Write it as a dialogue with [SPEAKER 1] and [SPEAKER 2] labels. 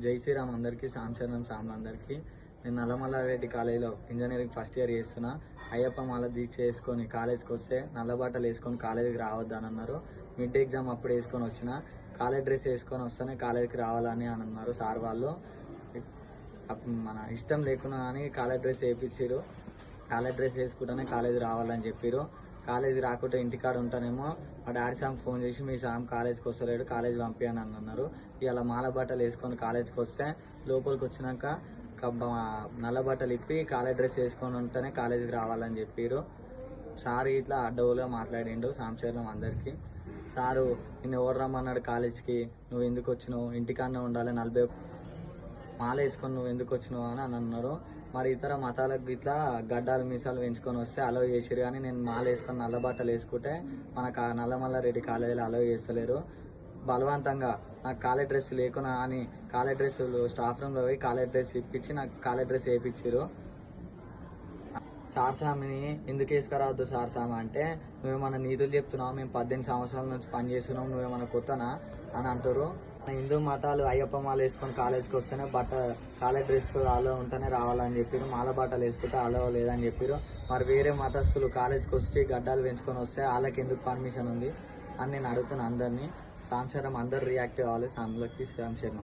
[SPEAKER 1] జై శ్రీరామ్ అందరికీ, సాంశరణం సాములందరికీ. నేను నల్లమల్లారెడ్డి కాలేజీలో ఇంజనీరింగ్ ఫస్ట్ ఇయర్ చేస్తున్నా. అయ్యప్ప మాల దీక్ష వేసుకొని కాలేజ్కి వస్తే నల్ల బట్టలు వేసుకొని కాలేజీకి రావద్దని అన్నారు. మిడ్ ఎగ్జామ్ అప్పుడు వేసుకొని వచ్చిన, కాలేజ్ డ్రెస్ వేసుకొని వస్తేనే కాలేజీకి రావాలని అని అన్నారు సార్ వాళ్ళు. మన ఇష్టం లేకున్నా కానీ కాలేజ్ డ్రెస్ వేయించారు. కాలేజ్ డ్రెస్ వేసుకుంటేనే కాలేజీ రావాలని చెప్పారు. కాలేజీ రాకుంటే ఇంటికాడ ఉంటానేమో మా డాడీ సామ్ ఫోన్ చేసి మీ సామ్ కాలేజ్కి వస్తలేడు, కాలేజ్ పంపించని అని అన్నారు. ఇలా మాల బట్టలు వేసుకొని కాలేజ్కి వస్తే లోపలికి వచ్చినాక నల్ల బట్టలు ఇప్పి కాలేజ్ డ్రెస్ వేసుకొని ఉంటేనే కాలేజీకి రావాలని చెప్పారు. సార్ ఇట్లా అడ్డవులుగా మాట్లాడిండు సాంశరణం అందరికీ. సారు నిన్ను ఎవరు రమ్మన్నాడు కాలేజ్కి, నువ్వు ఎందుకు వచ్చినావు, ఇంటికాడనే ఉండాలి, 40 మాల వేసుకొని నువ్వు ఎందుకు వచ్చినావు అని అన్నారు. మరి ఇతర మతాలకు ఇట్లా గడ్డాలు మీసాలు పెంచుకొని వస్తే అలౌ చేసారు, కానీ నేను మాల వేసుకొని నల్ల బట్టలు వేసుకుంటే మనకు నల్లమల్లారెడ్డి కాలేజీలో అలౌ చేస్తలేరు. బలవంతంగా నాకు కాలేజ్ డ్రెస్ లేకున్నా అని కాలేజ్ డ్రెస్సులు స్టాఫ్ రూమ్లో పోయి కాలేజ్ డ్రెస్ ఇప్పించి నాకు కాలేజ్ డ్రెస్ వేయించారు. సార్ సామిని ఎందుకు వేసుకురావద్దు సార్ సామ అంటే, నువ్వేమన్నా నీతులు చెప్తున్నావు, మేము 18 సంవత్సరాల నుంచి పని చేస్తున్నాం, నువ్వేమన్నా కొత్తనా అని అంటారు. హిందూ మతాలు అయ్యప్ప మాల వేసుకొని కాలేజ్కి వస్తేనే కాలేజ్ డ్రెస్ అలో ఉంటేనే రావాలని చెప్పారు, మాల బట్టలు వేసుకుంటే అలో లేదని చెప్పారు. మరి వేరే మతస్థులు కాలేజ్కి వచ్చి గడ్డాలు పెంచుకొని వస్తే వాళ్ళకి ఎందుకు పర్మిషన్ ఉంది అని నేను అడుగుతున్నా అందరినీ. సాంశరణం అందరు రియాక్ట్ కావాలి, సాంలకి సాంశరణం.